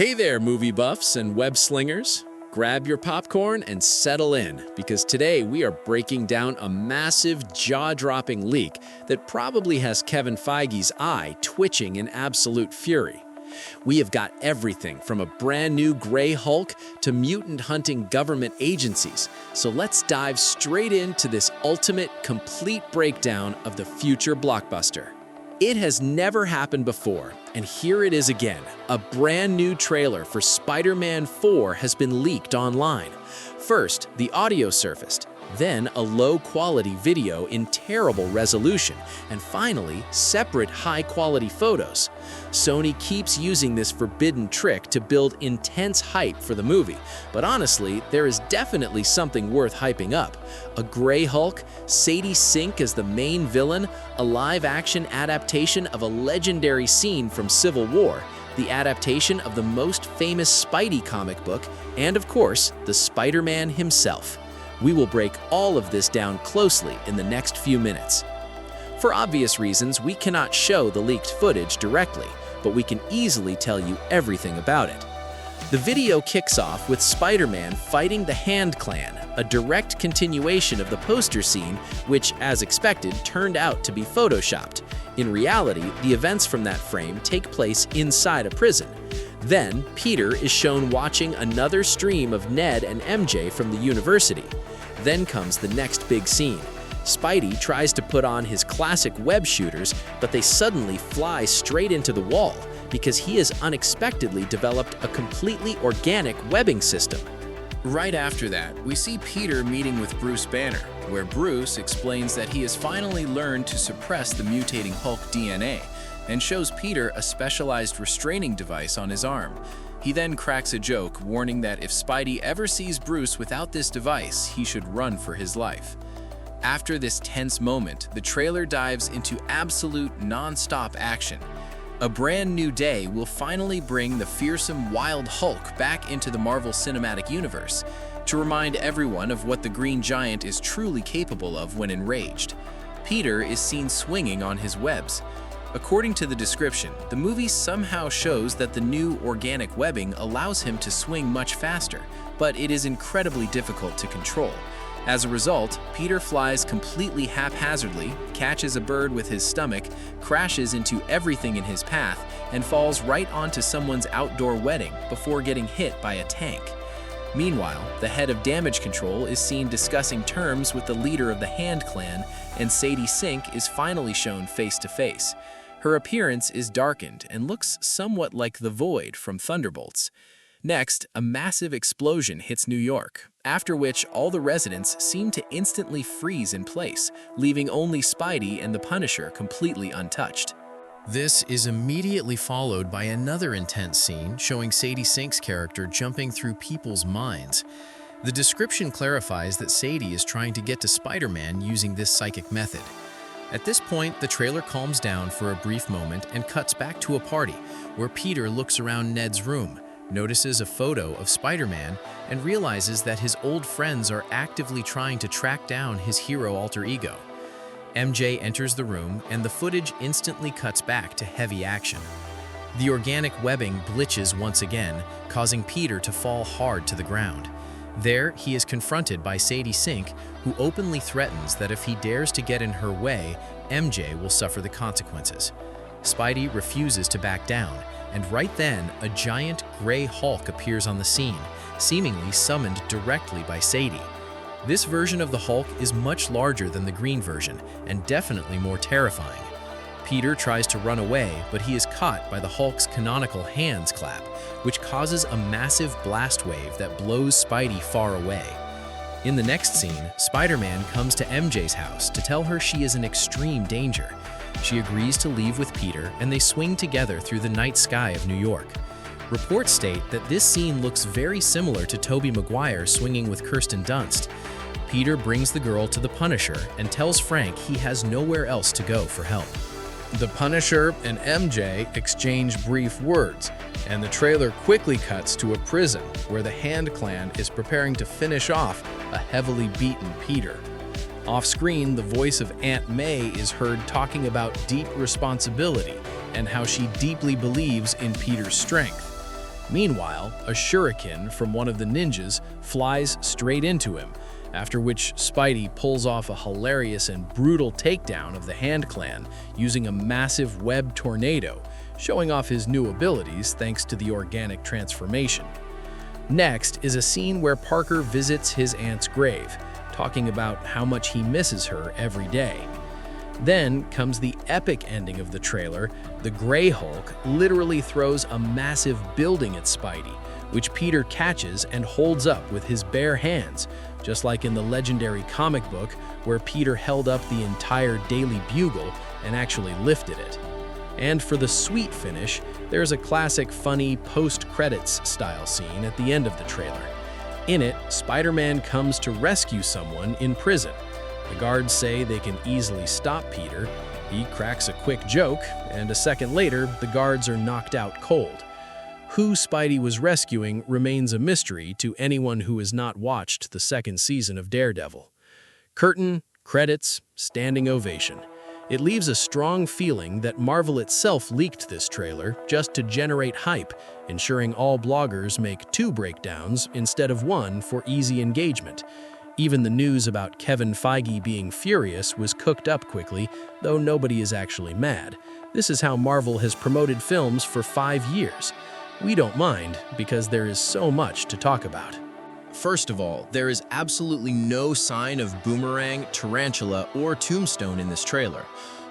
Hey there, movie buffs and web slingers. Grab your popcorn and settle in, because today we are breaking down a massive, jaw-dropping leak that probably has Kevin Feige's eye twitching in absolute fury. We have got everything from a brand new Gray Hulk to mutant hunting government agencies, so let's dive straight into this ultimate, complete breakdown of the future blockbuster. It has never happened before, and here it is again. A brand new trailer for Spider-Man 4 has been leaked online. First, the audio surfaced, then a low-quality video in terrible resolution, and finally, separate high-quality photos. Sony keeps using this forbidden trick to build intense hype for the movie, but honestly, there is definitely something worth hyping up. A Gray Hulk, Sadie Sink as the main villain, a live-action adaptation of a legendary scene from Civil War, the adaptation of the most famous Spidey comic book, and of course, the Spider-Man himself. We will break all of this down closely in the next few minutes. For obvious reasons, we cannot show the leaked footage directly, but we can easily tell you everything about it. The video kicks off with Spider-Man fighting the Hand Clan, a direct continuation of the poster scene, which, as expected, turned out to be photoshopped. In reality, the events from that frame take place inside a prison. Then, Peter is shown watching another stream of Ned and MJ from the university. Then comes the next big scene. Spidey tries to put on his classic web shooters, but they suddenly fly straight into the wall because he has unexpectedly developed a completely organic webbing system. Right after that, we see Peter meeting with Bruce Banner, where Bruce explains that he has finally learned to suppress the mutating Hulk DNA, and shows Peter a specialized restraining device on his arm. He then cracks a joke, warning that if Spidey ever sees Bruce without this device, he should run for his life. After this tense moment, the trailer dives into absolute non-stop action. A brand new day will finally bring the fearsome Wild Hulk back into the Marvel Cinematic Universe, to remind everyone of what the Green Giant is truly capable of when enraged. Peter is seen swinging on his webs. According to the description, the movie somehow shows that the new organic webbing allows him to swing much faster, but it is incredibly difficult to control. As a result, Peter flies completely haphazardly, catches a bird with his stomach, crashes into everything in his path, and falls right onto someone's outdoor wedding before getting hit by a tank. Meanwhile, the head of damage control is seen discussing terms with the leader of the Hand Clan, and Sadie Sink is finally shown face to face. Her appearance is darkened and looks somewhat like the Void from Thunderbolts. Next, a massive explosion hits New York, after which all the residents seem to instantly freeze in place, leaving only Spidey and the Punisher completely untouched. This is immediately followed by another intense scene showing Sadie Sink's character jumping through people's minds. The description clarifies that Sadie is trying to get to Spider-Man using this psychic method. At this point, the trailer calms down for a brief moment and cuts back to a party, where Peter looks around Ned's room, notices a photo of Spider-Man, and realizes that his old friends are actively trying to track down his hero alter ego. MJ enters the room, and the footage instantly cuts back to heavy action. The organic webbing glitches once again, causing Peter to fall hard to the ground. There, he is confronted by Sadie Sink, who openly threatens that if he dares to get in her way, MJ will suffer the consequences. Spidey refuses to back down, and right then, a giant Gray Hulk appears on the scene, seemingly summoned directly by Sadie. This version of the Hulk is much larger than the green version, and definitely more terrifying. Peter tries to run away, but he is caught by the Hulk's canonical hands clap, which causes a massive blast wave that blows Spidey far away. In the next scene, Spider-Man comes to MJ's house to tell her she is in extreme danger. She agrees to leave with Peter, and they swing together through the night sky of New York. Reports state that this scene looks very similar to Tobey Maguire swinging with Kirsten Dunst. Peter brings the girl to the Punisher and tells Frank he has nowhere else to go for help. The Punisher and MJ exchange brief words, and the trailer quickly cuts to a prison where the Hand Clan is preparing to finish off a heavily beaten Peter. Off-screen, the voice of Aunt May is heard talking about deep responsibility and how she deeply believes in Peter's strength. Meanwhile, a shuriken from one of the ninjas flies straight into him, after which Spidey pulls off a hilarious and brutal takedown of the Hand Clan using a massive web tornado, showing off his new abilities thanks to the organic transformation. Next is a scene where Parker visits his aunt's grave, talking about how much he misses her every day. Then comes the epic ending of the trailer. The Grey Hulk literally throws a massive building at Spidey, which Peter catches and holds up with his bare hands, just like in the legendary comic book where Peter held up the entire Daily Bugle and actually lifted it. And for the sweet finish, there's a classic funny post-credits style scene at the end of the trailer. In it, Spider-Man comes to rescue someone in prison. The guards say they can easily stop Peter. He cracks a quick joke, and a second later, the guards are knocked out cold. Who Spidey was rescuing remains a mystery to anyone who has not watched the second season of Daredevil. Curtain, credits, standing ovation. It leaves a strong feeling that Marvel itself leaked this trailer just to generate hype, ensuring all bloggers make 2 breakdowns instead of 1 for easy engagement. Even the news about Kevin Feige being furious was cooked up quickly, though nobody is actually mad. This is how Marvel has promoted films for 5 years. We don't mind, because there is so much to talk about. First of all, there is absolutely no sign of Boomerang, Tarantula, or Tombstone in this trailer.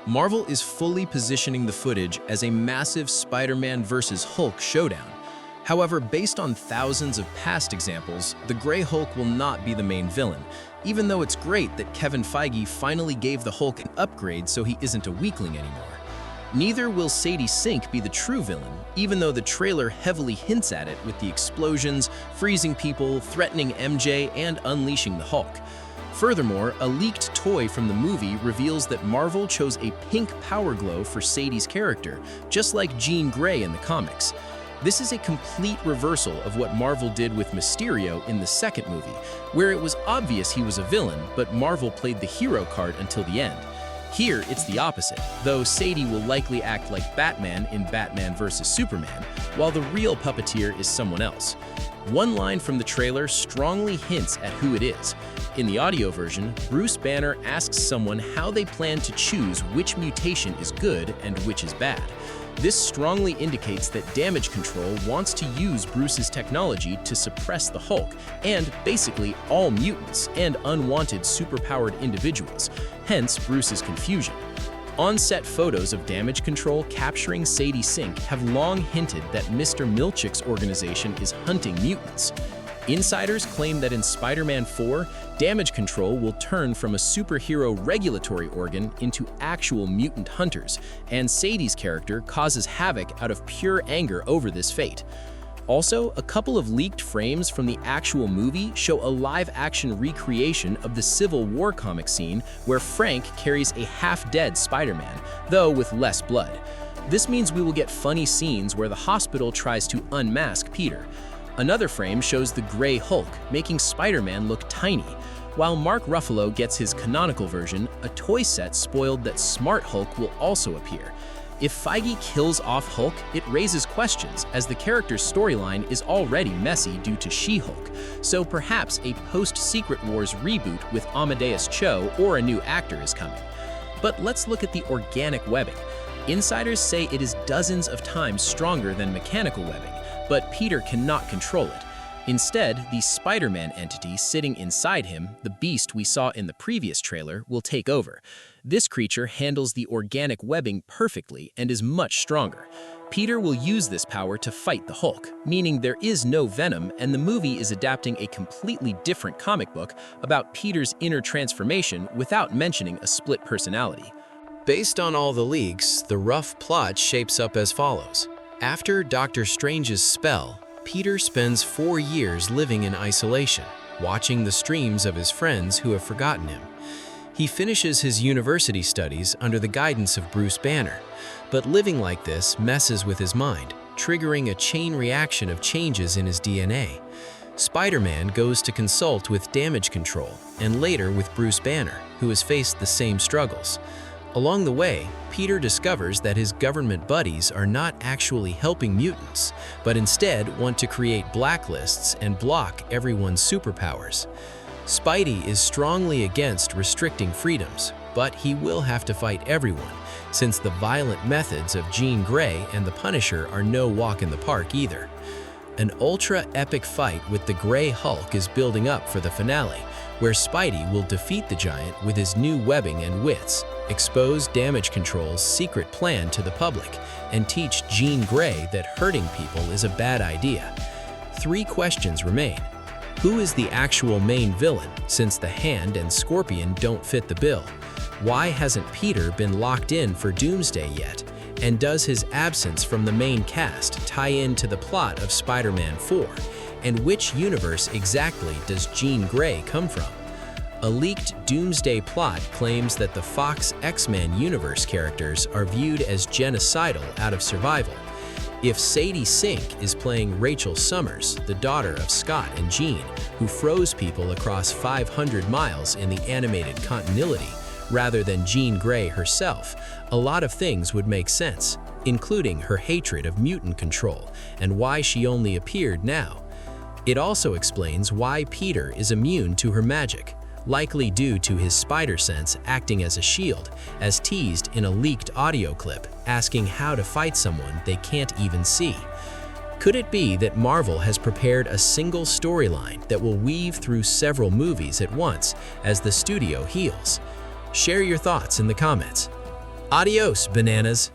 Marvel is fully positioning the footage as a massive Spider-Man vs. Hulk showdown. However, based on thousands of past examples, the Grey Hulk will not be the main villain, even though it's great that Kevin Feige finally gave the Hulk an upgrade so he isn't a weakling anymore. Neither will Sadie Sink be the true villain, even though the trailer heavily hints at it with the explosions, freezing people, threatening MJ, and unleashing the Hulk. Furthermore, a leaked toy from the movie reveals that Marvel chose a pink power glow for Sadie's character, just like Jean Grey in the comics. This is a complete reversal of what Marvel did with Mysterio in the second movie, where it was obvious he was a villain, but Marvel played the hero card until the end. Here, it's the opposite, though Sadie will likely act like Batman in Batman vs. Superman, while the real puppeteer is someone else. One line from the trailer strongly hints at who it is. In the audio version, Bruce Banner asks someone how they plan to choose which mutation is good and which is bad. This strongly indicates that Damage Control wants to use Bruce's technology to suppress the Hulk and basically all mutants and unwanted superpowered individuals, hence Bruce's confusion. On-set photos of Damage Control capturing Sadie Sink have long hinted that Mr. Milchick's organization is hunting mutants. Insiders claim that in Spider-Man 4, Damage Control will turn from a superhero regulatory organ into actual mutant hunters, and Sadie's character causes havoc out of pure anger over this fate. Also, a couple of leaked frames from the actual movie show a live-action recreation of the Civil War comic scene where Frank carries a half-dead Spider-Man, though with less blood. This means we will get funny scenes where the hospital tries to unmask Peter. Another frame shows the Grey Hulk, making Spider-Man look tiny. While Mark Ruffalo gets his canonical version, a toy set spoiled that Smart Hulk will also appear. If Feige kills off Hulk, it raises questions, as the character's storyline is already messy due to She-Hulk, so perhaps a post-Secret Wars reboot with Amadeus Cho or a new actor is coming. But let's look at the organic webbing. Insiders say it is dozens of times stronger than mechanical webbing, but Peter cannot control it. Instead, the Spider-Man entity sitting inside him, the beast we saw in the previous trailer, will take over. This creature handles the organic webbing perfectly and is much stronger. Peter will use this power to fight the Hulk, meaning there is no Venom, and the movie is adapting a completely different comic book about Peter's inner transformation without mentioning a split personality. Based on all the leaks, the rough plot shapes up as follows. After Doctor Strange's spell, Peter spends 4 years living in isolation, watching the streams of his friends who have forgotten him. He finishes his university studies under the guidance of Bruce Banner, but living like this messes with his mind, triggering a chain reaction of changes in his DNA. Spider-Man goes to consult with Damage Control, and later with Bruce Banner, who has faced the same struggles. Along the way, Peter discovers that his government buddies are not actually helping mutants, but instead want to create blacklists and block everyone's superpowers. Spidey is strongly against restricting freedoms, but he will have to fight everyone, since the violent methods of Jean Grey and the Punisher are no walk in the park either. An ultra-epic fight with the Grey Hulk is building up for the finale, where Spidey will defeat the giant with his new webbing and wits, expose Damage Control's secret plan to the public, and teach Jean Grey that hurting people is a bad idea. 3 questions remain. Who is the actual main villain, since the Hand and Scorpion don't fit the bill? Why hasn't Peter been locked in for Doomsday yet? And does his absence from the main cast tie into the plot of Spider-Man 4? And which universe exactly does Jean Grey come from? A leaked Doomsday plot claims that the Fox X-Men universe characters are viewed as genocidal out of survival. If Sadie Sink is playing Rachel Summers, the daughter of Scott and Jean, who froze people across 500 miles in the animated continuity, rather than Jean Grey herself, a lot of things would make sense, including her hatred of mutant control and why she only appeared now. It also explains why Peter is immune to her magic, likely due to his spider sense acting as a shield, as teased in a leaked audio clip asking how to fight someone they can't even see. Could it be that Marvel has prepared a single storyline that will weave through several movies at once as the studio heals? Share your thoughts in the comments. Adios, bananas!